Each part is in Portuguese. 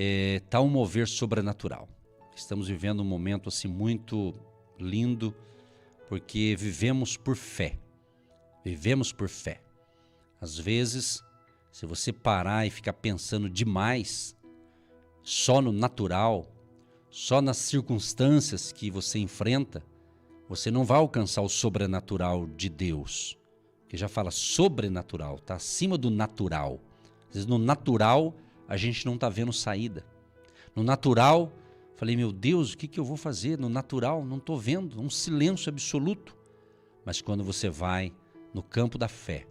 está um mover sobrenatural. Estamos vivendo um momento assim muito lindo, porque vivemos por fé. Vivemos por fé. Às vezes, se você parar e ficar pensando demais só no natural, só nas circunstâncias que você enfrenta, você não vai alcançar o sobrenatural de Deus. Que já fala sobrenatural, está acima do natural. Às vezes no natural a gente não está vendo saída. No natural, falei, meu Deus, o que eu vou fazer? No natural, não estou vendo, um silêncio absoluto. Mas quando você vai no campo da fé,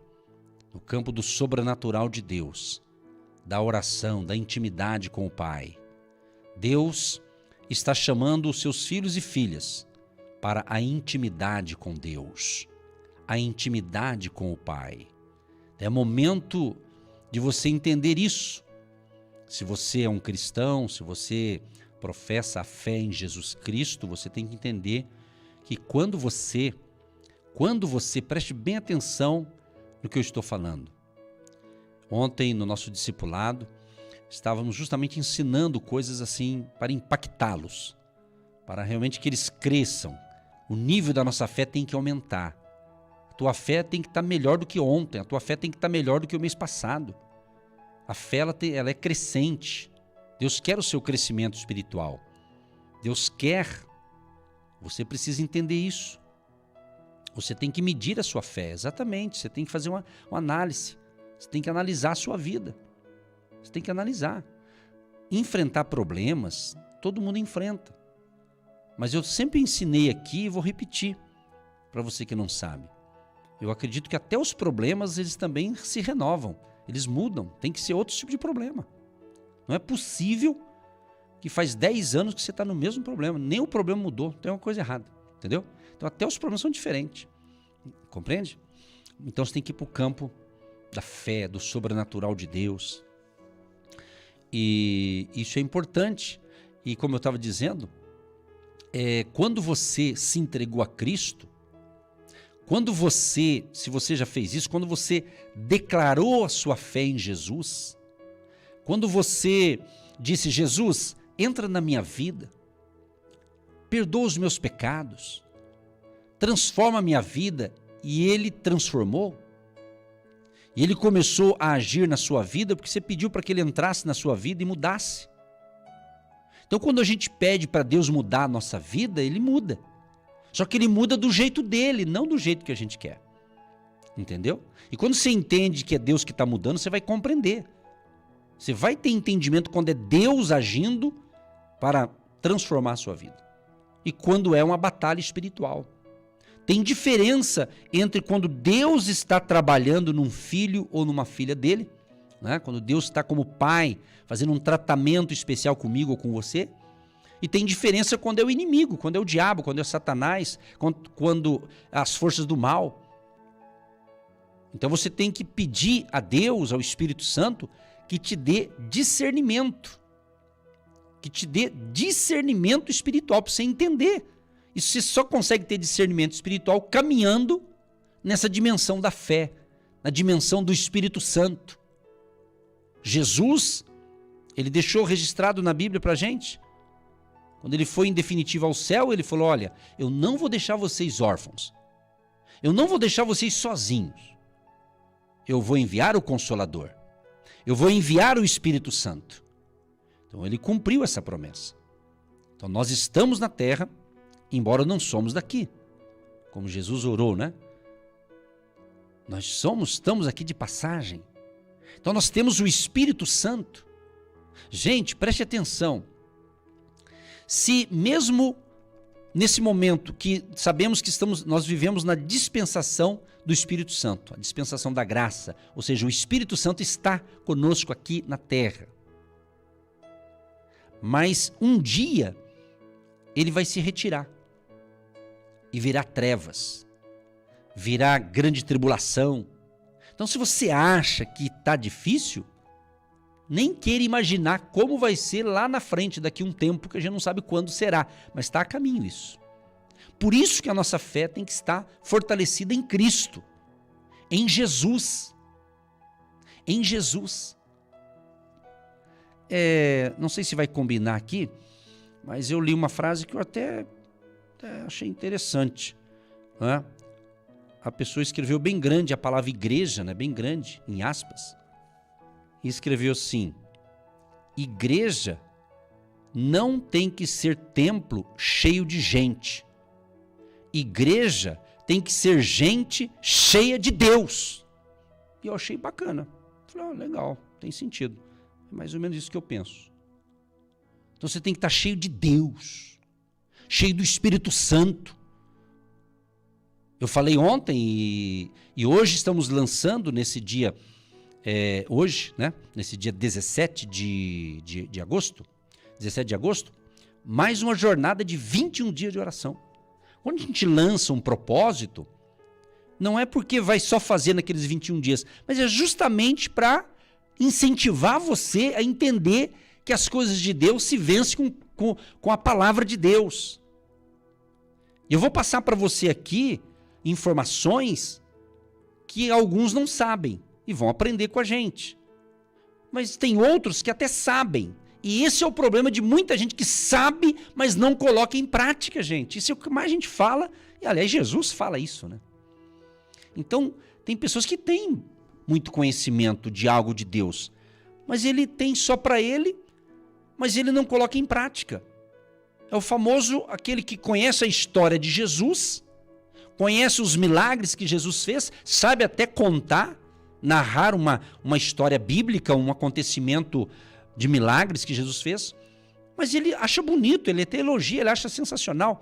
no campo do sobrenatural de Deus, da oração, da intimidade com o Pai, Deus está chamando os seus filhos e filhas para a intimidade com Deus, a intimidade com o Pai. É momento de você entender isso. Se você é um cristão, se você professa a fé em Jesus Cristo, você tem que entender que quando você, preste bem atenção no que eu estou falando. Ontem, no nosso discipulado, estávamos justamente ensinando coisas assim para impactá-los, para realmente que eles cresçam. O nível da nossa fé tem que aumentar. A tua fé tem que estar melhor do que ontem, a tua fé tem que estar melhor do que o mês passado. A fé ela é crescente. Deus quer o seu crescimento espiritual. Deus quer. Você precisa entender isso. Você tem que medir a sua fé, exatamente. Você tem que fazer uma análise. Você tem que analisar a sua vida. Você tem que analisar. Enfrentar problemas, todo mundo enfrenta. Mas eu sempre ensinei aqui e vou repetir para você que não sabe. Eu acredito que até os problemas, eles também se renovam. Eles mudam, tem que ser outro tipo de problema. Não é possível que faz 10 anos que você está no mesmo problema, nem o problema mudou, tem uma coisa errada, entendeu? Então até os problemas são diferentes, compreende? Então você tem que ir para o campo da fé, do sobrenatural de Deus. E isso é importante. E como eu estava dizendo, quando você se entregou a Cristo, quando você, se você já fez isso, quando você declarou a sua fé em Jesus, quando você disse, Jesus, entra na minha vida, perdoa os meus pecados, transforma a minha vida, e Ele transformou, e Ele começou a agir na sua vida, porque você pediu para que Ele entrasse na sua vida e mudasse. Então quando a gente pede para Deus mudar a nossa vida, Ele muda. Só que Ele muda do jeito dele, não do jeito que a gente quer. Entendeu? E quando você entende que é Deus que está mudando, você vai compreender. Você vai ter entendimento quando é Deus agindo para transformar a sua vida. E quando é uma batalha espiritual. Tem diferença entre quando Deus está trabalhando num filho ou numa filha dele, né? Quando Deus está como pai, fazendo um tratamento especial comigo ou com você. E tem diferença quando é o inimigo, quando é o diabo, quando é Satanás, quando as forças do mal. Então você tem que pedir a Deus, ao Espírito Santo, que te dê discernimento. Que te dê discernimento espiritual para você entender. E você só consegue ter discernimento espiritual caminhando nessa dimensão da fé, na dimensão do Espírito Santo. Jesus, ele deixou registrado na Bíblia para a gente. Quando ele foi em definitivo ao céu, ele falou, olha, eu não vou deixar vocês órfãos. Eu não vou deixar vocês sozinhos. Eu vou enviar o Consolador. Eu vou enviar o Espírito Santo. Então ele cumpriu essa promessa. Então nós estamos na terra, embora não somos daqui. Como Jesus orou, né? Nós estamos aqui de passagem. Então nós temos o Espírito Santo. Gente, preste atenção. Se mesmo nesse momento que sabemos que nós vivemos na dispensação do Espírito Santo, a dispensação da graça, ou seja, o Espírito Santo está conosco aqui na terra. Mas um dia ele vai se retirar e virá trevas, virá grande tribulação. Então se você acha que está difícil, nem queira imaginar como vai ser lá na frente, daqui a um tempo, que a gente não sabe quando será, mas está a caminho isso. Por isso que a nossa fé tem que estar fortalecida em Cristo, em Jesus. Em Jesus. não sei se vai combinar aqui, mas eu li uma frase que eu até achei interessante, né? A pessoa escreveu bem grande a palavra igreja, né? Bem grande, em aspas, e escreveu assim: igreja não tem que ser templo cheio de gente. Igreja tem que ser gente cheia de Deus. E eu achei bacana. Falei, legal, tem sentido. É mais ou menos isso que eu penso. Então você tem que estar cheio de Deus, cheio do Espírito Santo. Eu falei ontem e hoje estamos lançando nesse dia, hoje, né? Nesse dia 17 de agosto, 17 de agosto, mais uma jornada de 21 dias de oração. Quando a gente lança um propósito, não é porque vai só fazer naqueles 21 dias, mas é justamente para incentivar você a entender que as coisas de Deus se vencem com a palavra de Deus. Eu vou passar para você aqui informações que alguns não sabem e vão aprender com a gente. Mas tem outros que até sabem. E esse é o problema de muita gente que sabe, mas não coloca em prática, gente. Isso é o que mais a gente fala. E, aliás, Jesus fala isso, né? Então, tem pessoas que têm muito conhecimento de algo de Deus, mas ele tem só para ele, mas ele não coloca em prática. É o famoso, aquele que conhece a história de Jesus, conhece os milagres que Jesus fez, sabe até contar, narrar uma história bíblica, um acontecimento de milagres que Jesus fez, mas ele acha bonito, ele até elogia, ele acha sensacional,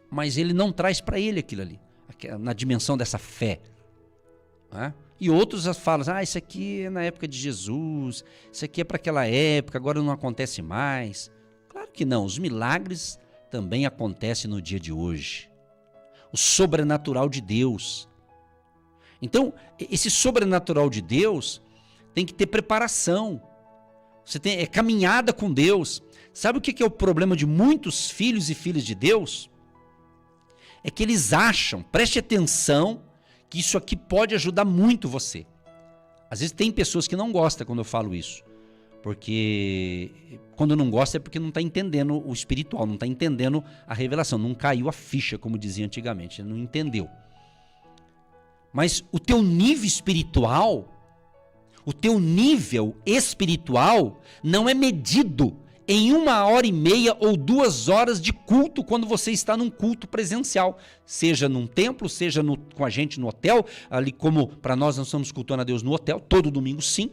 mas ele não traz para ele aquilo ali, na dimensão dessa fé. Né? E outros falam, isso aqui é na época de Jesus, isso aqui é para aquela época, agora não acontece mais. Claro que não, os milagres também acontecem no dia de hoje. O sobrenatural de Deus. Então, esse sobrenatural de Deus tem que ter preparação. Você tem caminhada com Deus. Sabe o que é o problema de muitos filhos e filhas de Deus? É que eles acham, preste atenção, que isso aqui pode ajudar muito você. Às vezes tem pessoas que não gostam quando eu falo isso. Porque quando não gosta é porque não está entendendo o espiritual, não está entendendo a revelação, não caiu a ficha, como dizia antigamente, não entendeu. Mas o teu nível espiritual, não é medido em 1h30 ou 2 horas de culto quando você está num culto presencial, seja num templo, seja com a gente no hotel, ali como para nós estamos cultuando a Deus no hotel, todo domingo sim.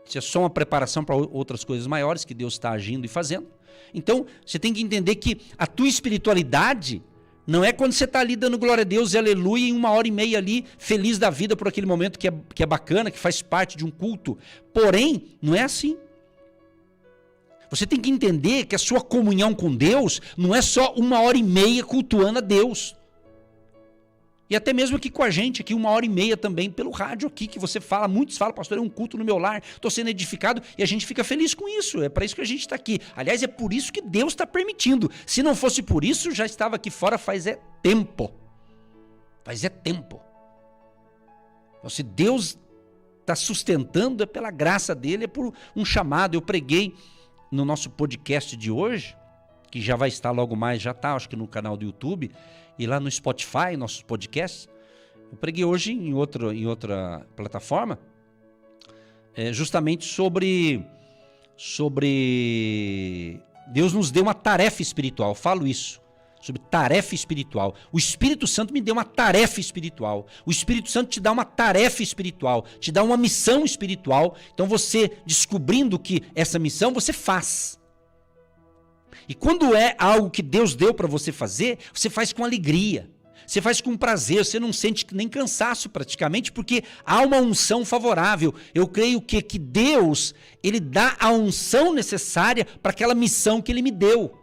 Isso é só uma preparação para outras coisas maiores que Deus está agindo e fazendo. Então, você tem que entender que a tua espiritualidade não é quando você está ali dando glória a Deus e aleluia em 1h30 ali, feliz da vida por aquele momento que é bacana, que faz parte de um culto. Porém, não é assim. Você tem que entender que a sua comunhão com Deus não é só 1h30 cultuando a Deus. E até mesmo aqui com a gente, aqui 1h30 também, pelo rádio aqui, que você fala, muitos falam, pastor, é um culto no meu lar, estou sendo edificado, e a gente fica feliz com isso, é para isso que a gente está aqui. Aliás, é por isso que Deus está permitindo. Se não fosse por isso, já estava aqui fora faz tempo. Faz tempo. Então, se Deus está sustentando, é pela graça dele, é por um chamado. Eu preguei no nosso podcast de hoje, que já vai estar logo mais, já está, acho que no canal do YouTube, e lá no Spotify, nossos podcasts. Eu preguei hoje em outra plataforma, justamente sobre Deus nos deu uma tarefa espiritual. Eu falo isso, sobre tarefa espiritual. O Espírito Santo me deu uma tarefa espiritual. O Espírito Santo te dá uma tarefa espiritual, te dá uma missão espiritual. Então você, descobrindo que essa missão, você faz. E quando é algo que Deus deu para você fazer, você faz com alegria, você faz com prazer, você não sente nem cansaço praticamente, porque há uma unção favorável. Eu creio que Deus, ele dá a unção necessária para aquela missão que ele me deu.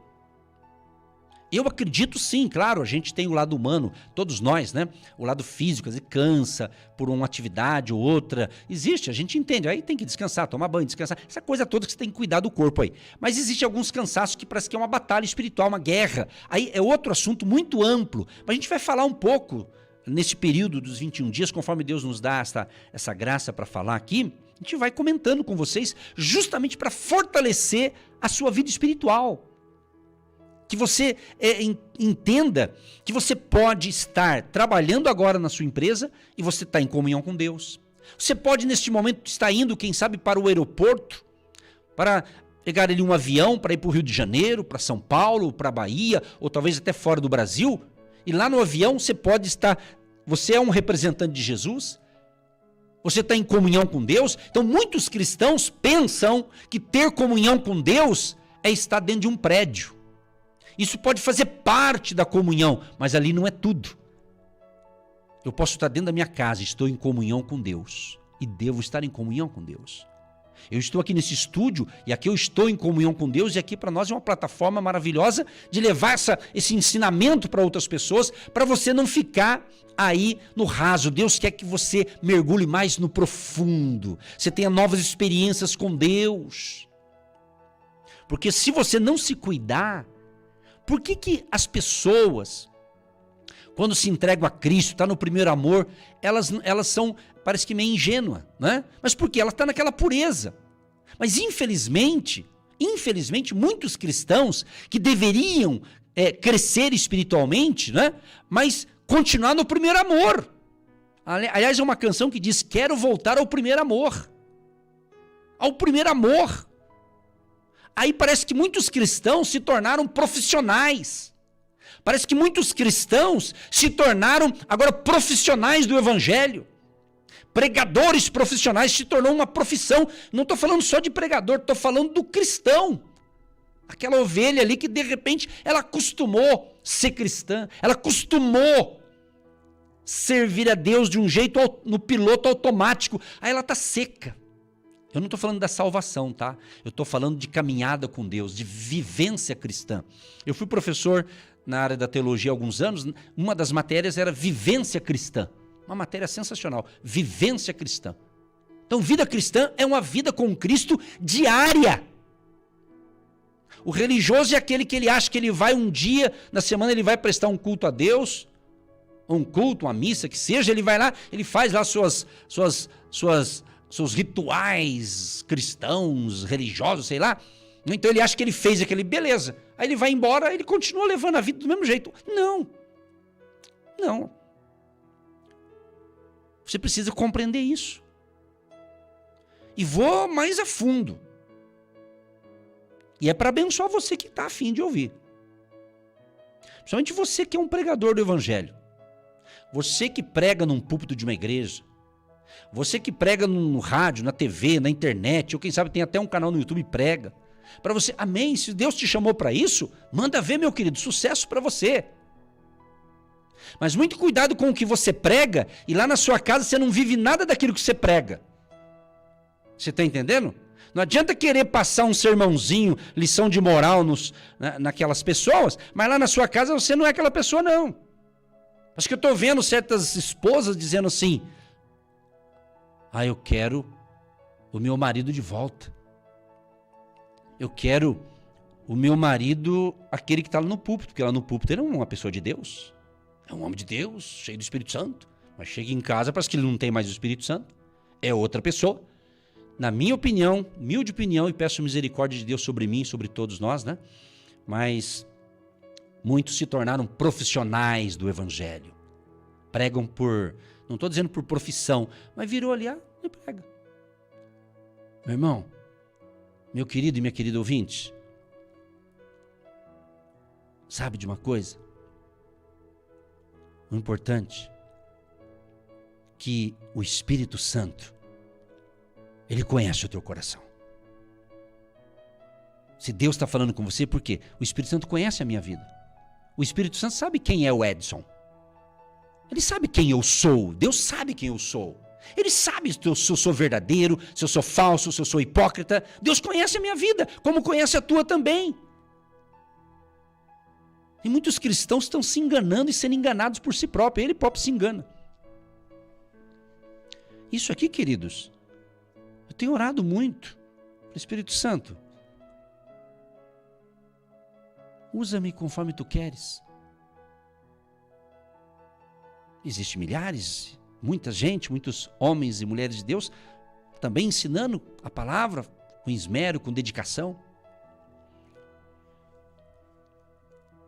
Eu acredito sim, claro, a gente tem o lado humano, todos nós, né? O lado físico, às vezes cansa por uma atividade ou outra. Existe, a gente entende, aí tem que descansar, tomar banho, descansar, essa coisa toda que você tem que cuidar do corpo aí. Mas existe alguns cansaços que parece que é uma batalha espiritual, uma guerra. Aí é outro assunto muito amplo, mas a gente vai falar um pouco nesse período dos 21 dias, conforme Deus nos dá essa graça para falar aqui, a gente vai comentando com vocês justamente para fortalecer a sua vida espiritual. Que você entenda que você pode estar trabalhando agora na sua empresa e você está em comunhão com Deus. Você pode, neste momento, estar indo, quem sabe, para o aeroporto, para pegar ali um avião para ir para o Rio de Janeiro, para São Paulo, para a Bahia, ou talvez até fora do Brasil. E lá no avião você pode estar, você é um representante de Jesus, você está em comunhão com Deus. Então muitos cristãos pensam que ter comunhão com Deus é estar dentro de um prédio. Isso pode fazer parte da comunhão, mas ali não é tudo. Eu posso estar dentro da minha casa, estou em comunhão com Deus. E devo estar em comunhão com Deus. Eu estou aqui nesse estúdio e aqui eu estou em comunhão com Deus e aqui para nós é uma plataforma maravilhosa de levar esse ensinamento para outras pessoas, para você não ficar aí no raso. Deus quer que você mergulhe mais no profundo, você tenha novas experiências com Deus. Porque se você não se cuidar, por que as pessoas, quando se entregam a Cristo, está no primeiro amor, elas são, parece que meio ingênua, né? Mas por quê? Ela está naquela pureza. Mas infelizmente, muitos cristãos que deveriam crescer espiritualmente, né? Mas continuar no primeiro amor. Aliás, é uma canção que diz, quero voltar ao primeiro amor. Ao primeiro amor. Aí parece que muitos cristãos se tornaram profissionais. Parece que muitos cristãos se tornaram agora profissionais do evangelho. Pregadores profissionais, se tornou uma profissão. Não estou falando só de pregador, estou falando do cristão. Aquela ovelha ali que de repente ela acostumou ser cristã, ela acostumou servir a Deus de um jeito no piloto automático. Aí ela está seca. Eu não estou falando da salvação, tá? Eu estou falando de caminhada com Deus, de vivência cristã. Eu fui professor na área da teologia há alguns anos, uma das matérias era vivência cristã. Uma matéria sensacional, vivência cristã. Então, vida cristã é uma vida com Cristo diária. O religioso é aquele que ele acha que ele vai um dia na semana, ele vai prestar um culto a Deus, um culto, uma missa, que seja, ele vai lá, ele faz lá seus rituais cristãos, religiosos, sei lá. Então ele acha que ele fez aquele, beleza. Aí ele vai embora, ele continua levando a vida do mesmo jeito. Não. Você precisa compreender isso. E vou mais a fundo. E é para abençoar você que está a fim de ouvir. Principalmente você que é um pregador do evangelho. Você que prega num púlpito de uma igreja. Você que prega no rádio, na TV, na internet, ou quem sabe tem até um canal no YouTube e prega. Para você, amém, se Deus te chamou para isso, manda ver, meu querido, sucesso para você. Mas muito cuidado com o que você prega e lá na sua casa você não vive nada daquilo que você prega. Você está entendendo? Não adianta querer passar um sermãozinho, lição de moral naquelas pessoas, mas lá na sua casa você não é aquela pessoa, não. Acho que eu estou vendo certas esposas dizendo assim, eu quero o meu marido de volta. Eu quero o meu marido, aquele que está lá no púlpito, porque lá no púlpito ele é uma pessoa de Deus. É um homem de Deus, cheio do Espírito Santo. Mas chega em casa, parece que ele não tem mais o Espírito Santo. É outra pessoa. Na minha opinião, humilde opinião, e peço misericórdia de Deus sobre mim e sobre todos nós, né? Mas muitos se tornaram profissionais do evangelho. Pregam não estou dizendo por profissão, mas virou ali, e prega. Meu irmão, meu querido e minha querida ouvinte, sabe de uma coisa? O importante é que o Espírito Santo, ele conhece o teu coração. Se Deus está falando com você, por quê? O Espírito Santo conhece a minha vida. O Espírito Santo sabe quem é o Edson. Ele sabe quem eu sou. Deus sabe quem eu sou. Ele sabe se eu sou verdadeiro, se eu sou falso, se eu sou hipócrita. Deus conhece a minha vida, como conhece a tua também. E muitos cristãos estão se enganando e sendo enganados por si próprios. Ele próprio se engana. Isso aqui, queridos, eu tenho orado muito. Espírito Santo, usa-me conforme tu queres. Existem milhares, muita gente, muitos homens e mulheres de Deus também ensinando a palavra com esmero, com dedicação.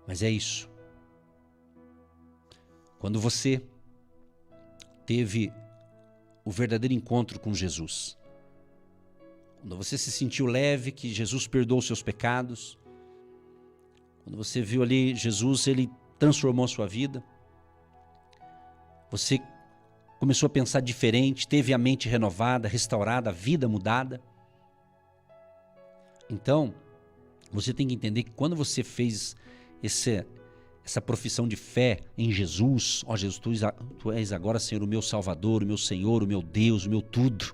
Mas é isso. Quando você teve o verdadeiro encontro com Jesus, quando você se sentiu leve, que Jesus perdoou os seus pecados, quando você viu ali Jesus, ele transformou a sua vida, você começou a pensar diferente, teve a mente renovada, restaurada, a vida mudada. Então, você tem que entender que quando você fez essa profissão de fé em Jesus, ó Jesus, tu és agora, Senhor, o meu Salvador, o meu Senhor, o meu Deus, o meu tudo,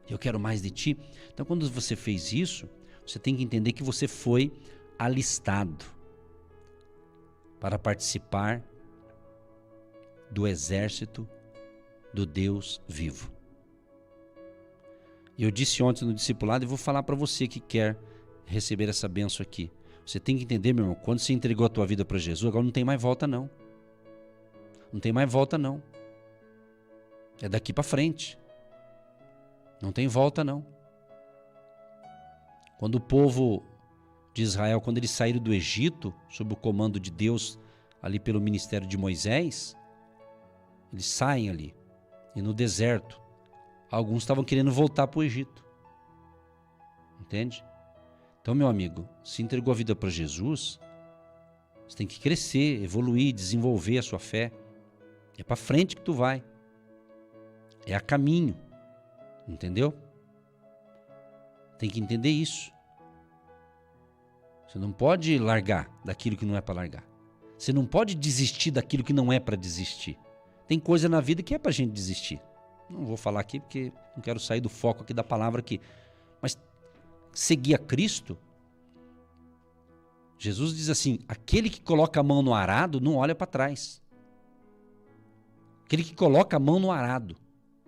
eu quero mais de Ti. Então, quando você fez isso, você tem que entender que você foi alistado para participar do exército do Deus vivo. E eu disse ontem no discipulado e vou falar para você que quer receber essa bênção aqui. Você tem que entender, meu irmão, quando você entregou a tua vida para Jesus, agora não tem mais volta não. Não tem mais volta não. É daqui para frente. Não tem volta não. Quando o povo de Israel, quando eles saíram do Egito, sob o comando de Deus, ali pelo ministério de Moisés, eles saem ali. E no deserto, alguns estavam querendo voltar para o Egito. Entende? Então, meu amigo, se entregou a vida para Jesus, você tem que crescer, evoluir, desenvolver a sua fé. É para frente que tu vai. É a caminho. Entendeu? Tem que entender isso. Você não pode largar daquilo que não é para largar. Você não pode desistir daquilo que não é para desistir. Tem coisa na vida que é para a gente desistir. Não vou falar aqui porque não quero sair do foco aqui da palavra aqui. Mas seguir a Cristo, Jesus diz assim, aquele que coloca a mão no arado não olha para trás. Aquele que coloca a mão no arado,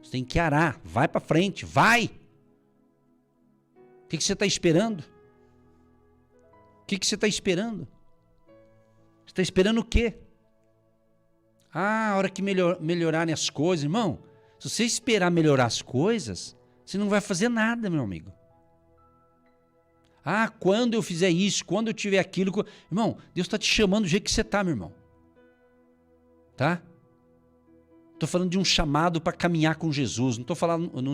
você tem que arar, vai para frente, vai! O que você está esperando? O que você está esperando? Você está esperando o quê? Ah, a hora que melhorarem as coisas, irmão, se você esperar melhorar as coisas, você não vai fazer nada, meu amigo. Ah, quando eu fizer isso, quando eu tiver aquilo... Irmão, Deus está te chamando do jeito que você está, meu irmão. Tá? Estou falando de um chamado para caminhar com Jesus. Não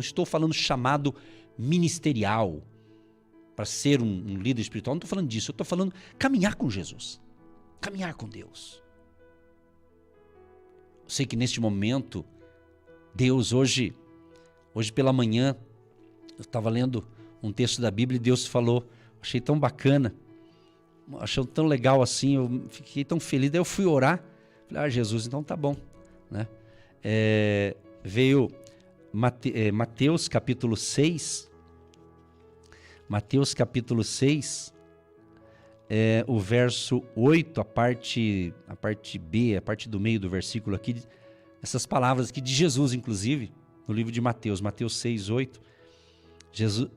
estou falando chamado ministerial, para ser um líder espiritual. Não estou falando disso. Eu estou falando caminhar com Jesus. Caminhar com Deus. Eu sei que neste momento, Deus hoje pela manhã, eu estava lendo um texto da Bíblia e Deus falou, achei tão bacana, achei tão legal assim, eu fiquei tão feliz, daí eu fui orar, falei, Jesus, então tá bom, né? Veio Mateus capítulo 6, o verso 8, a parte B, a parte do meio do versículo aqui, essas palavras aqui de Jesus, inclusive, no livro de Mateus 6, 8,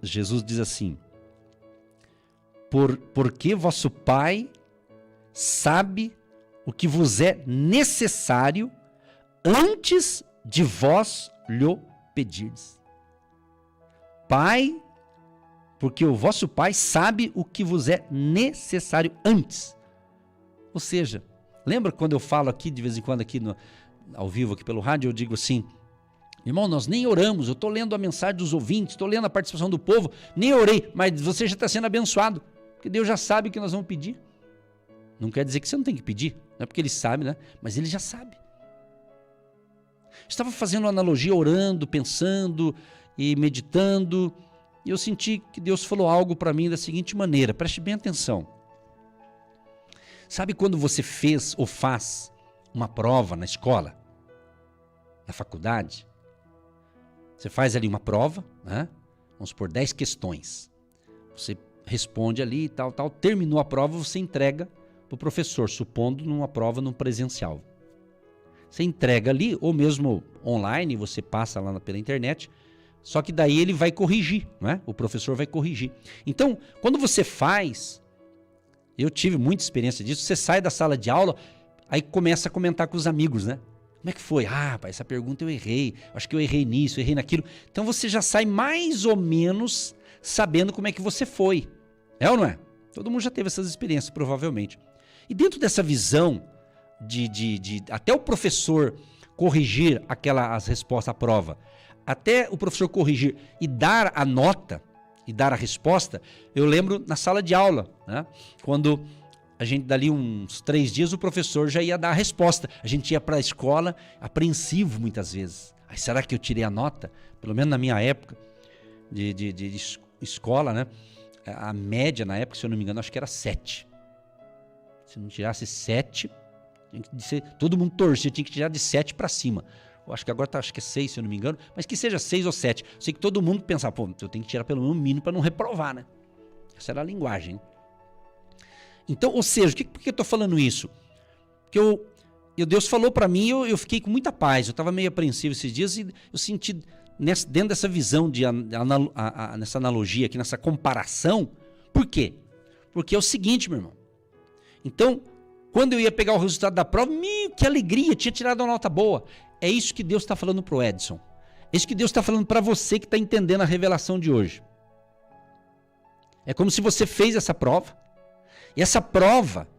Jesus diz assim, porque vosso Pai sabe o que vos é necessário antes de vós lhe pedirdes. Pai, porque o vosso Pai sabe o que vos é necessário antes. Ou seja, lembra quando eu falo aqui, de vez em quando, aqui ao vivo, aqui pelo rádio, eu digo assim, irmão, nós nem oramos, eu estou lendo a mensagem dos ouvintes, estou lendo a participação do povo, nem orei, mas você já está sendo abençoado, porque Deus já sabe o que nós vamos pedir. Não quer dizer que você não tem que pedir, não é porque Ele sabe, né? Mas Ele já sabe. Estava fazendo uma analogia, orando, pensando e meditando, e eu senti que Deus falou algo para mim da seguinte maneira, preste bem atenção. Sabe quando você fez ou faz uma prova na escola, na faculdade? Você faz ali uma prova, né? Vamos supor 10 questões. Você responde ali e tal. Terminou a prova, você entrega para o professor, supondo numa prova no presencial. Você entrega ali, ou mesmo online, você passa lá pela internet, só que daí ele vai corrigir, né? O professor vai corrigir. Então, quando você faz, eu tive muita experiência disso, você sai da sala de aula, aí começa a comentar com os amigos, né? Como é que foi? Ah, pai, essa pergunta eu errei. Acho que eu errei nisso, eu errei naquilo. Então você já sai mais ou menos sabendo como é que você foi. É ou não é? Todo mundo já teve essas experiências, provavelmente. E dentro dessa visão de até o professor corrigir as respostas à prova, até o professor corrigir e dar a nota, e dar a resposta, eu lembro na sala de aula, né? Quando a gente, dali uns 3 dias, o professor já ia dar a resposta. A gente ia para a escola apreensivo muitas vezes. Aí, será que eu tirei a nota? Pelo menos na minha época de escola, né? A média na época, se eu não me engano, acho que era 7. Se não tirasse 7, tinha que ser, todo mundo torcia, tinha que tirar de 7 para cima. Eu acho que agora acho que é 6, se eu não me engano, mas que seja 6 ou 7. Eu sei que todo mundo pensava, pô, eu tenho que tirar pelo menos um mínimo para não reprovar, né? Essa era a linguagem. Então, ou seja, por que eu estou falando isso? Porque Deus falou para mim, eu fiquei com muita paz. Eu estava meio apreensivo esses dias e eu senti, dentro dessa visão, nessa analogia aqui, nessa comparação. Por quê? Porque é o seguinte, meu irmão. Então, quando eu ia pegar o resultado da prova, que alegria, tinha tirado uma nota boa. É isso que Deus está falando pro Edson. É isso que Deus está falando para você que está entendendo a revelação de hoje. É como se você fez essa prova. E essa prova,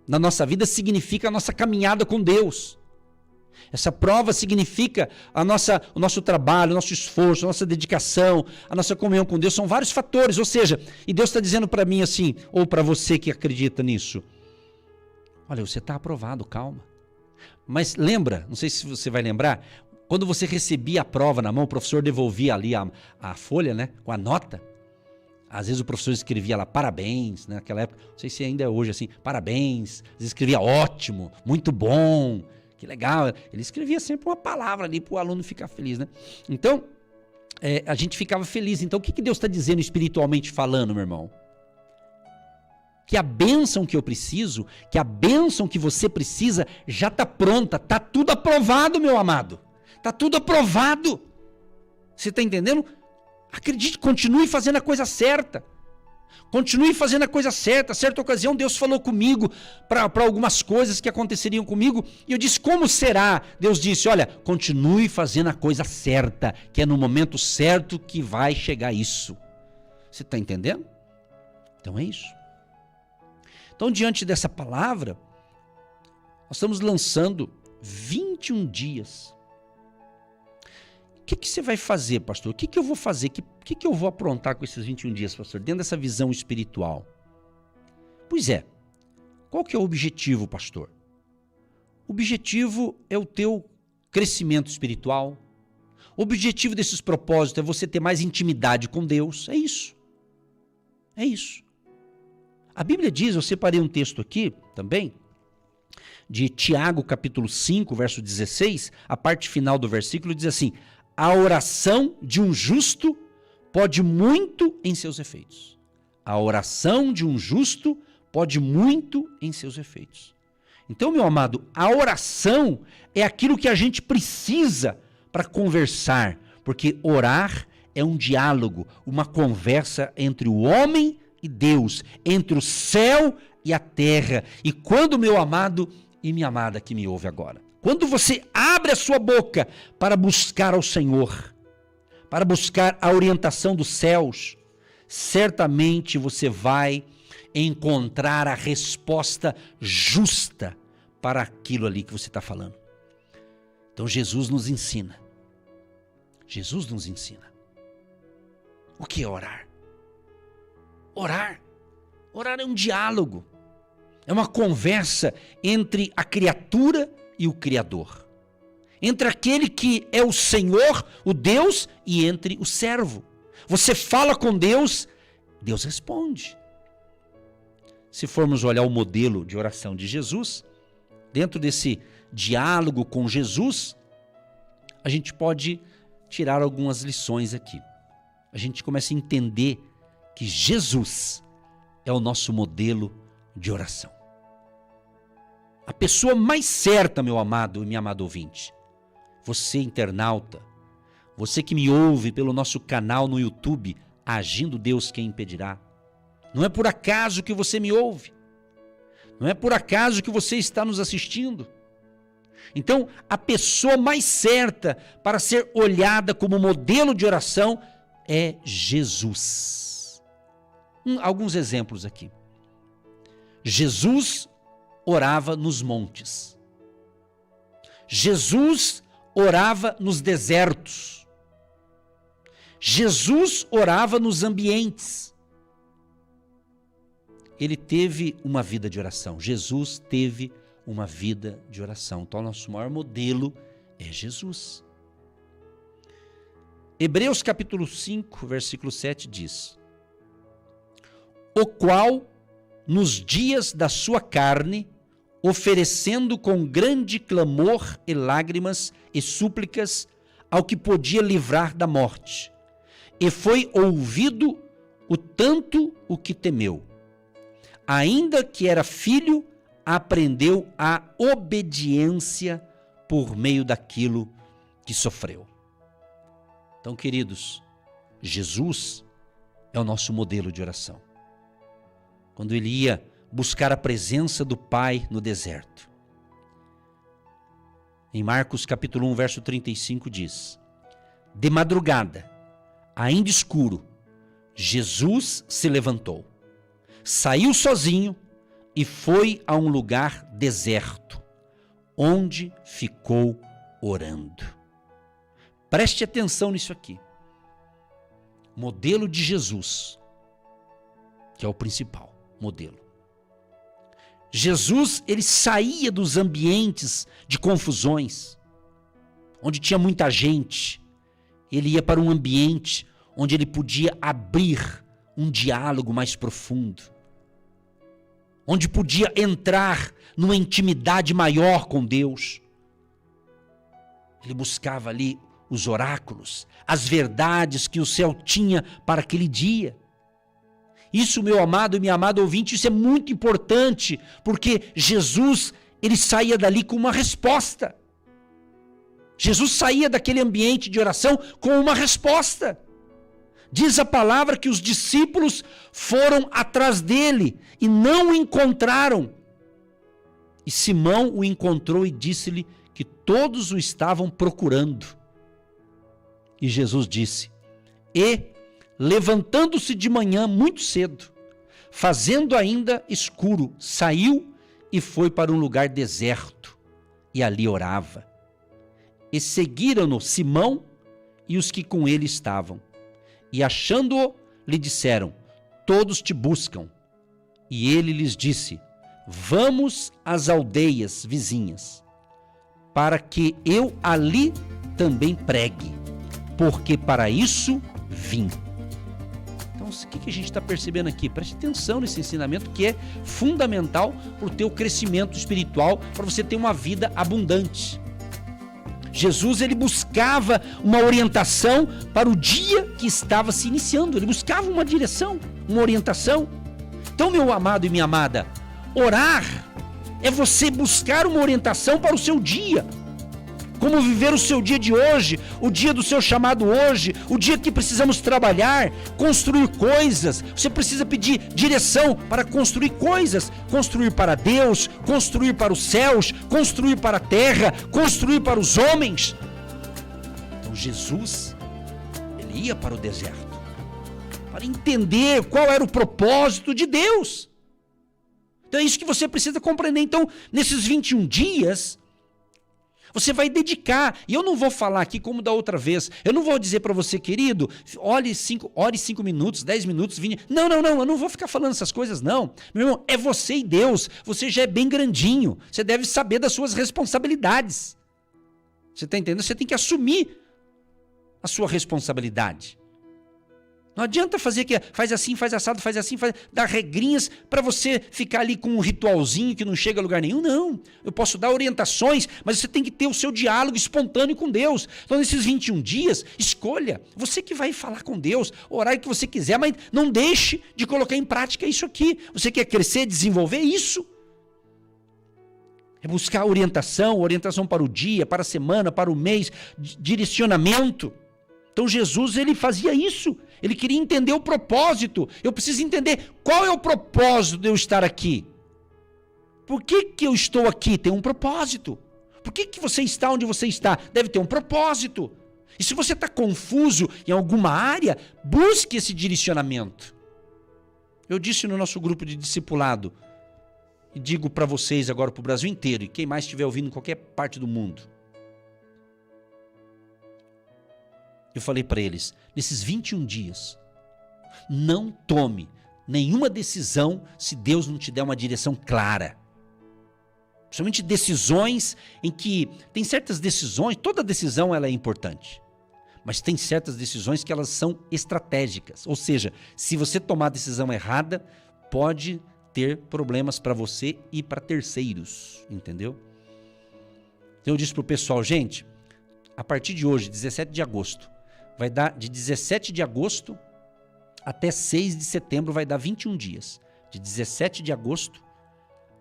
na nossa vida, significa a nossa caminhada com Deus. Essa prova significa o nosso trabalho, o nosso esforço, a nossa dedicação, a nossa comunhão com Deus. São vários fatores. Ou seja, e Deus está dizendo para mim assim, ou para você que acredita nisso. Olha, você está aprovado, calma. Mas lembra, não sei se você vai lembrar, quando você recebia a prova na mão, o professor devolvia ali a folha, né, com a nota. Às vezes o professor escrevia lá, parabéns, né? Naquela época, não sei se ainda é hoje assim, parabéns. Às vezes escrevia ótimo, muito bom, que legal. Ele escrevia sempre uma palavra ali para o aluno ficar feliz, né? Então, a gente ficava feliz. Então, o que Deus está dizendo espiritualmente falando, meu irmão? Que a bênção que eu preciso, que a bênção que você precisa, já está pronta, está tudo aprovado, meu amado. Está tudo aprovado. Você está entendendo? Acredite, continue fazendo a coisa certa. Continue fazendo a coisa certa. Certa ocasião Deus falou comigo para algumas coisas que aconteceriam comigo. E eu disse, como será? Deus disse, olha, continue fazendo a coisa certa, que é no momento certo que vai chegar isso. Você está entendendo? Então é isso. Então, diante dessa palavra, nós estamos lançando 21 dias. O que você vai fazer, pastor? O que eu vou fazer? O que eu vou aprontar com esses 21 dias, pastor? Dentro dessa visão espiritual. Pois é. Qual que é o objetivo, pastor? O objetivo é o teu crescimento espiritual. O objetivo desses propósitos é você ter mais intimidade com Deus. É isso. É isso. A Bíblia diz, eu separei um texto aqui também, de Tiago capítulo 5, verso 16, a parte final do versículo diz assim, a oração de um justo pode muito em seus efeitos. A oração de um justo pode muito em seus efeitos. Então, meu amado, a oração é aquilo que a gente precisa para conversar, porque orar é um diálogo, uma conversa entre o homem e Deus, entre o céu e a terra. E quando, meu amado e minha amada que me ouve agora, quando você abre a sua boca para buscar ao Senhor, para buscar a orientação dos céus, certamente você vai encontrar a resposta justa para aquilo ali que você está falando. Então Jesus nos ensina. Jesus nos ensina. O que é orar? Orar. Orar é um diálogo. É uma conversa entre a criatura e o Criador. Entre aquele que é o Senhor, o Deus, e entre o servo. Você fala com Deus, Deus responde. Se formos olhar o modelo de oração de Jesus, dentro desse diálogo com Jesus, a gente pode tirar algumas lições aqui. A gente começa a entender que Jesus é o nosso modelo de oração. A pessoa mais certa, meu amado e minha amada ouvinte, você internauta, você que me ouve pelo nosso canal no YouTube, Agindo Deus Quem Impedirá. Não é por acaso que você me ouve. Não é por acaso que você está nos assistindo. Então, a pessoa mais certa para ser olhada como modelo de oração é Jesus. Alguns exemplos aqui. Jesus orava nos montes. Jesus orava nos desertos. Jesus orava nos ambientes. Ele teve uma vida de oração. Jesus teve uma vida de oração. Então, nosso maior modelo é Jesus. Hebreus capítulo 5, versículo 7 diz: o qual, nos dias da sua carne, oferecendo com grande clamor e lágrimas e súplicas ao que podia livrar da morte, e foi ouvido o tanto o que temeu. Ainda que era filho, aprendeu a obediência por meio daquilo que sofreu. Então, queridos, Jesus é o nosso modelo de oração. Quando ele ia buscar a presença do Pai no deserto. Em Marcos capítulo 1, verso 35 diz: de madrugada, ainda escuro, Jesus se levantou, saiu sozinho e foi a um lugar deserto, onde ficou orando. Preste atenção nisso aqui. Modelo de Jesus, que é o principal modelo. Jesus, ele saía dos ambientes de confusões, onde tinha muita gente. Ele ia para um ambiente onde ele podia abrir um diálogo mais profundo, onde podia entrar numa intimidade maior com Deus. Ele buscava ali os oráculos, as verdades que o céu tinha para aquele dia. Isso, meu amado e minha amada ouvinte, isso é muito importante, porque Jesus, ele saía dali com uma resposta. Jesus saía daquele ambiente de oração com uma resposta. Diz a palavra que os discípulos foram atrás dele e não o encontraram. E Simão o encontrou e disse-lhe que todos o estavam procurando. E Jesus disse: e, levantando-se de manhã muito cedo, fazendo ainda escuro, saiu e foi para um lugar deserto, e ali orava. E seguiram-no Simão e os que com ele estavam. E achando-o, lhe disseram: todos te buscam. E ele lhes disse: vamos às aldeias vizinhas, para que eu ali também pregue, porque para isso vim. Então, o que a gente está percebendo aqui? Preste atenção nesse ensinamento que é fundamental para o teu crescimento espiritual, para você ter uma vida abundante. Jesus, ele buscava uma orientação para o dia que estava se iniciando. Ele buscava uma direção, uma orientação. Então, meu amado e minha amada, orar é você buscar uma orientação para o seu dia. Como viver o seu dia de hoje, o dia do seu chamado hoje, o dia que precisamos trabalhar, construir coisas. Você precisa pedir direção para construir coisas, construir para Deus, construir para os céus, construir para a terra, construir para os homens. Então Jesus, ele ia para o deserto para entender qual era o propósito de Deus. Então é isso que você precisa compreender. Então, nesses 21 dias, você vai dedicar, e eu não vou falar aqui como da outra vez, eu não vou dizer para você, querido, ore 5 minutos, 10 minutos, 20, não, eu não vou ficar falando essas coisas não, meu irmão, é você e Deus, você já é bem grandinho, você deve saber das suas responsabilidades, você está entendendo? Você tem que assumir a sua responsabilidade. Não adianta fazer que faz assim, faz assado, faz assim, dar regrinhas para você ficar ali com um ritualzinho que não chega a lugar nenhum. Não, eu posso dar orientações, mas você tem que ter o seu diálogo espontâneo com Deus. Então, nesses 21 dias, escolha. Você que vai falar com Deus, o horário que você quiser, mas não deixe de colocar em prática isso aqui. Você quer crescer, desenvolver isso? É buscar orientação para o dia, para a semana, para o mês, direcionamento. Então Jesus, ele fazia isso, ele queria entender o propósito, eu preciso entender qual é o propósito de eu estar aqui. Por que eu estou aqui? Tem um propósito. Por que você está onde você está? Deve ter um propósito. E se você está confuso em alguma área, busque esse direcionamento. Eu disse no nosso grupo de discipulado, e digo para vocês agora, para o Brasil inteiro, e quem mais estiver ouvindo em qualquer parte do mundo. Eu falei para eles, nesses 21 dias, não tome nenhuma decisão se Deus não te der uma direção clara. Principalmente decisões em que, tem certas decisões, toda decisão ela é importante, mas tem certas decisões que elas são estratégicas. Ou seja, se você tomar a decisão errada, pode ter problemas para você e para terceiros, entendeu? Então eu disse para o pessoal, gente, a partir de hoje, 17 de agosto, vai dar de 17 de agosto até 6 de setembro, vai dar 21 dias. De 17 de agosto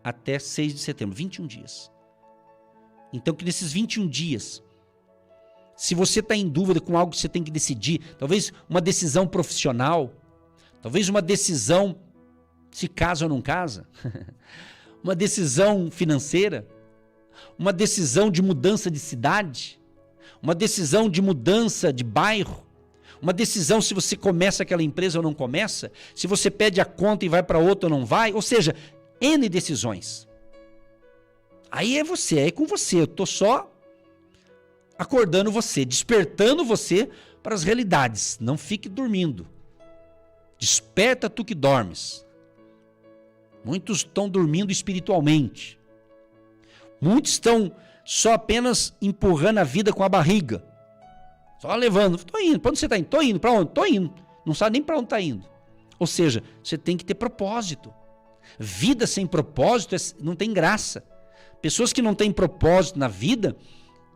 até 6 de setembro, 21 dias. Então que nesses 21 dias, se você está em dúvida com algo que você tem que decidir, talvez uma decisão profissional, talvez uma decisão se casa ou não casa, uma decisão financeira, uma decisão de mudança de cidade, uma decisão de mudança de bairro, uma decisão se você começa aquela empresa ou não começa, se você pede a conta e vai para outra ou não vai, ou seja, N decisões. Aí é você, é com você, eu estou só acordando você, despertando você para as realidades, não fique dormindo. Desperta tu que dormes. Muitos estão dormindo espiritualmente. Muitos estão só apenas empurrando a vida com a barriga. Só levando. Estou indo. Para onde você está indo? Estou indo. Para onde? Estou indo. Não sabe nem para onde está indo. Ou seja, você tem que ter propósito. Vida sem propósito não tem graça. Pessoas que não têm propósito na vida,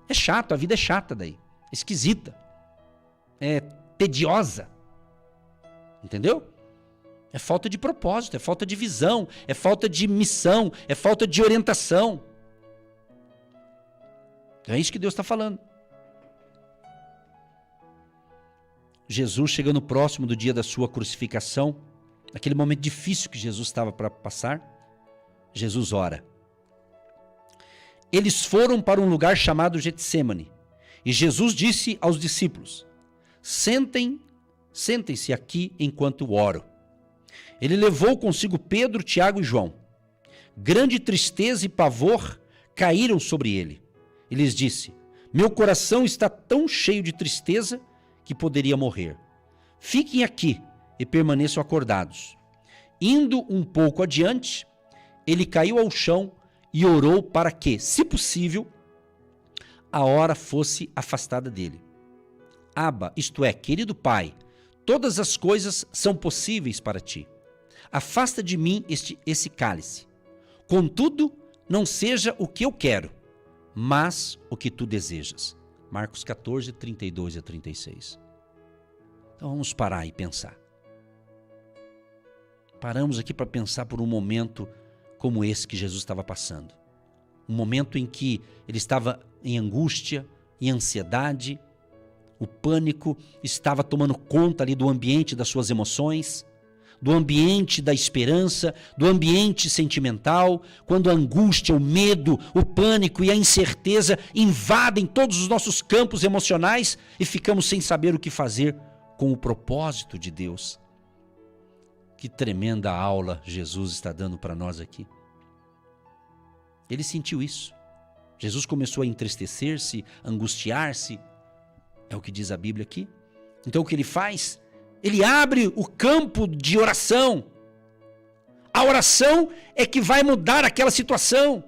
é chato. A vida é chata daí. É esquisita. É tediosa. Entendeu? É falta de propósito, é falta de visão, é falta de missão, é falta de orientação. É isso que Deus está falando. Jesus chegando próximo do dia da sua crucificação, naquele momento difícil que Jesus estava para passar, Jesus ora. Eles foram para um lugar chamado Getsêmani, e Jesus disse aos discípulos, sentem-se aqui enquanto oro. Ele levou consigo Pedro, Tiago e João. Grande tristeza e pavor caíram sobre ele. E lhes disse, meu coração está tão cheio de tristeza que poderia morrer. Fiquem aqui e permaneçam acordados. Indo um pouco adiante, ele caiu ao chão e orou para que, se possível, a hora fosse afastada dele. Abba, isto é, querido Pai, todas as coisas são possíveis para ti. Afasta de mim esse cálice. Contudo, não seja o que eu quero, mas o que tu desejas. Marcos 14, 32 a 36. Então vamos parar e pensar. Paramos aqui para pensar por um momento como esse que Jesus estava passando. Um momento em que ele estava em angústia, em ansiedade, o pânico estava tomando conta ali do ambiente das suas emoções, do ambiente da esperança, do ambiente sentimental, quando a angústia, o medo, o pânico e a incerteza invadem todos os nossos campos emocionais e ficamos sem saber o que fazer com o propósito de Deus. Que tremenda aula Jesus está dando para nós aqui. Ele sentiu isso. Jesus começou a entristecer-se, angustiar-se, é o que diz a Bíblia aqui. Então o que ele faz? Ele abre o campo de oração. A oração é que vai mudar aquela situação.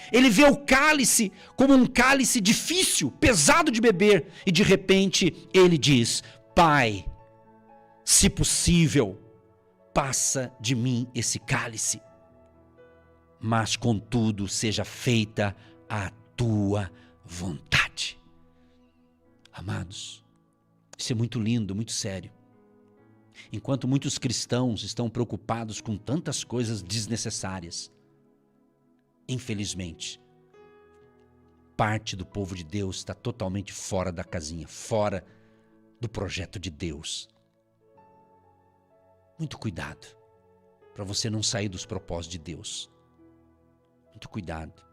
Ele vê o cálice como um cálice difícil, pesado de beber, e de repente ele diz, Pai, se possível, passa de mim esse cálice, mas contudo seja feita a tua vontade. Amados, isso é muito lindo, muito sério. Enquanto muitos cristãos estão preocupados com tantas coisas desnecessárias, infelizmente, parte do povo de Deus está totalmente fora da casinha, fora do projeto de Deus. Muito cuidado para você não sair dos propósitos de Deus. Muito cuidado.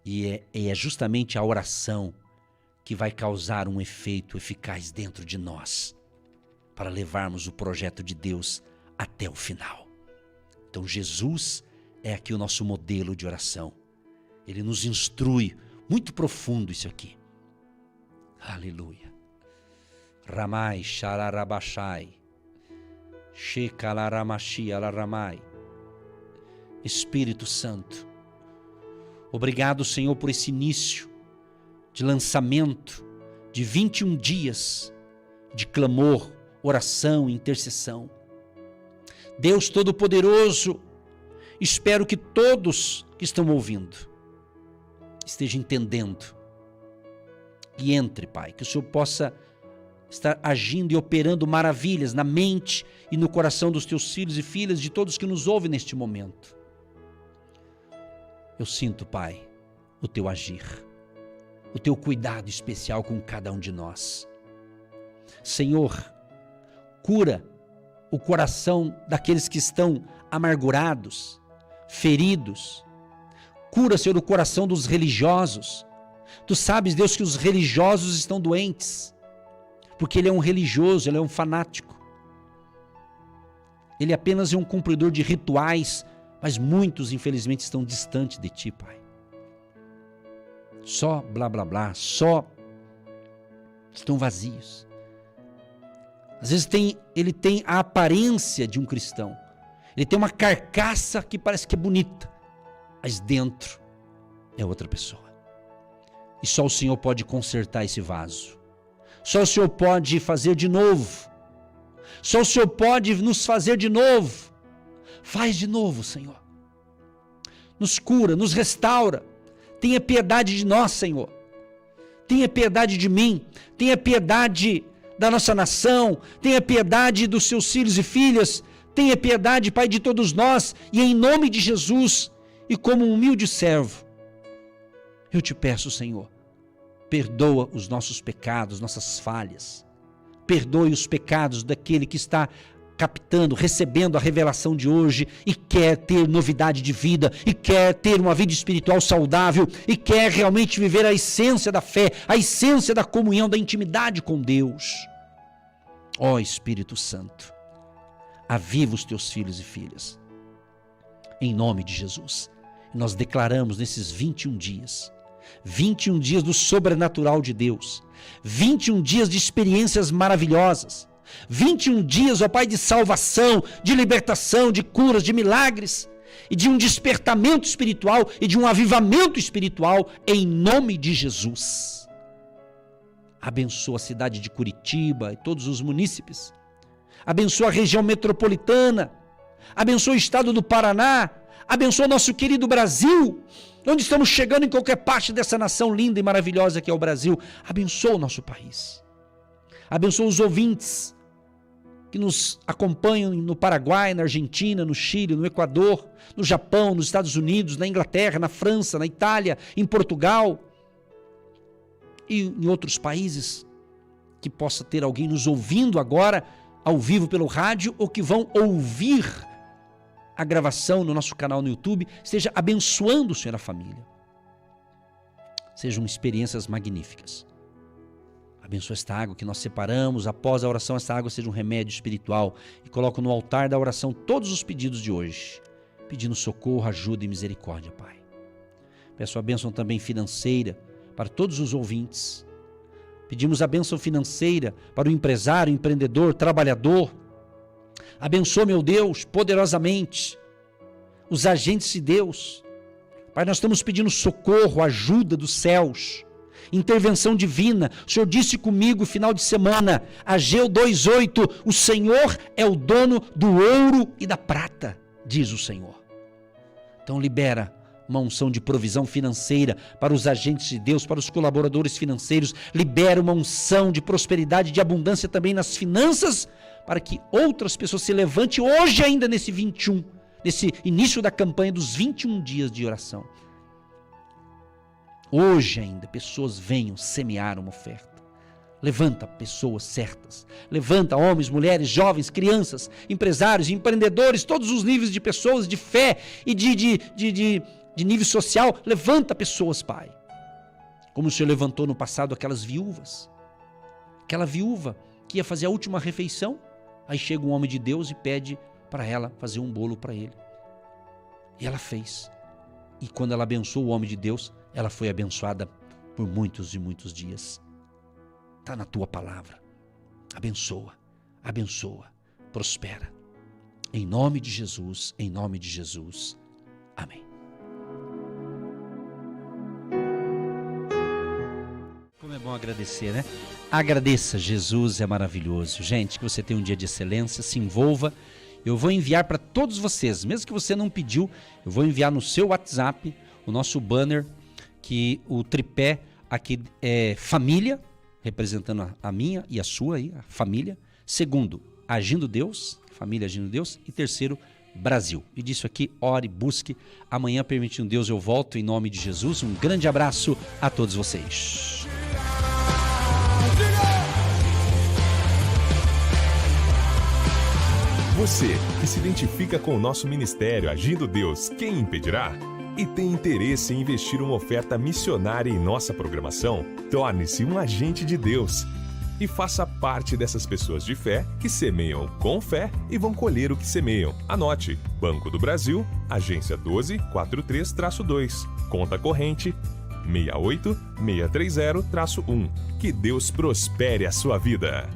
E é justamente a oração que vai causar um efeito eficaz dentro de nós, para levarmos o projeto de Deus até o final. Então Jesus é aqui o nosso modelo de oração. Ele nos instrui, muito profundo isso aqui. Aleluia. Ramai Shararabashai. Shekalaramashi Alaramai. Espírito Santo, obrigado, Senhor, por esse início de lançamento de 21 dias de clamor, oração e intercessão. Deus Todo-Poderoso, espero que todos que estão ouvindo estejam entendendo. E entre, Pai, que o Senhor possa estar agindo e operando maravilhas na mente e no coração dos teus filhos e filhas, de todos que nos ouvem neste momento. Eu sinto, Pai, o teu agir, o teu cuidado especial com cada um de nós. Senhor, cura o coração daqueles que estão amargurados, feridos. Cura, Senhor, o coração dos religiosos. Tu sabes, Deus, que os religiosos estão doentes, porque ele é um religioso, ele é um fanático. Ele apenas é um cumpridor de rituais, mas muitos, infelizmente, estão distantes de Ti, Pai. Só blá, blá, blá, só estão vazios. Às vezes ele tem a aparência de um cristão. Ele tem uma carcaça que parece que é bonita, mas dentro é outra pessoa. E só o Senhor pode consertar esse vaso. Só o Senhor pode fazer de novo. Só o Senhor pode nos fazer de novo. Faz de novo, Senhor. Nos cura, nos restaura. Tenha piedade de nós, Senhor. Tenha piedade de mim. Tenha piedade da nossa nação. Tenha piedade dos seus filhos e filhas. Tenha piedade, Pai, de todos nós. E em nome de Jesus, e como um humilde servo, eu te peço, Senhor, perdoa os nossos pecados, nossas falhas. Perdoe os pecados daquele que está captando, recebendo a revelação de hoje e quer ter novidade de vida, e quer ter uma vida espiritual saudável, e quer realmente viver a essência da fé, a essência da comunhão, da intimidade com Deus. Ó Espírito Santo, aviva os teus filhos e filhas. Em nome de Jesus, nós declaramos nesses 21 dias, 21 dias do sobrenatural de Deus, 21 dias de experiências maravilhosas, 21 dias, ó Pai, de salvação, de libertação, de curas, de milagres, e de um despertamento espiritual e de um avivamento espiritual, em nome de Jesus. Abençoa a cidade de Curitiba e todos os munícipes, abençoa a região metropolitana, abençoa o estado do Paraná, abençoa nosso querido Brasil, onde estamos chegando em qualquer parte dessa nação linda e maravilhosa que é o Brasil. Abençoa o nosso país, abençoa os ouvintes que nos acompanham no Paraguai, na Argentina, no Chile, no Equador, no Japão, nos Estados Unidos, na Inglaterra, na França, na Itália, em Portugal e em outros países, que possa ter alguém nos ouvindo agora ao vivo pelo rádio, ou que vão ouvir a gravação no nosso canal no YouTube. Esteja abençoando, Senhor, a família. Sejam experiências magníficas. Abençoa esta água que nós separamos. Após a oração, esta água seja um remédio espiritual. E coloco no altar da oração todos os pedidos de hoje, pedindo socorro, ajuda e misericórdia, Pai. Peço a bênção também financeira para todos os ouvintes. Pedimos a bênção financeira para o empresário, empreendedor, trabalhador. Abençoa, meu Deus, poderosamente os agentes de Deus. Pai, nós estamos pedindo socorro, ajuda dos céus, intervenção divina. O Senhor disse comigo final de semana, Ageu 2:8, o Senhor é o dono do ouro e da prata, diz o Senhor. Então libera uma unção de provisão financeira para os agentes de Deus, para os colaboradores financeiros. Libera uma unção de prosperidade, de abundância também nas finanças, para que outras pessoas se levantem hoje ainda nesse início da campanha dos 21 dias de oração. Hoje ainda pessoas venham semear uma oferta. Levanta pessoas certas. Levanta homens, mulheres, jovens, crianças, empresários, empreendedores, todos os níveis de pessoas de fé e de de nível social. Levanta pessoas, Pai. Como o Senhor levantou no passado aquelas viúvas. Aquela viúva que ia fazer a última refeição, aí chega um homem de Deus e pede para ela fazer um bolo para ele. E ela fez. E quando ela abençoou o homem de Deus, ela foi abençoada por muitos e muitos dias. Está na tua palavra. Abençoa, abençoa, prospera. Em nome de Jesus, em nome de Jesus. Amém. Como é bom agradecer, né? Agradeça, Jesus é maravilhoso. Gente, que você tenha um dia de excelência, se envolva. Eu vou enviar para todos vocês, mesmo que você não pediu, eu vou enviar no seu WhatsApp o nosso banner, que o tripé aqui é família, representando a minha e a sua aí, a família. Segundo, Agindo Deus, família Agindo Deus. E terceiro, Brasil. E disso aqui, ore, busque. Amanhã, permitindo Deus, eu volto em nome de Jesus. Um grande abraço a todos vocês. Você que se identifica com o nosso ministério Agindo Deus, quem impedirá? E tem interesse em investir uma oferta missionária em nossa programação? Torne-se um agente de Deus e faça parte dessas pessoas de fé que semeiam com fé e vão colher o que semeiam. Anote: Banco do Brasil, agência 1243-2, conta corrente 68630-1. Que Deus prospere a sua vida.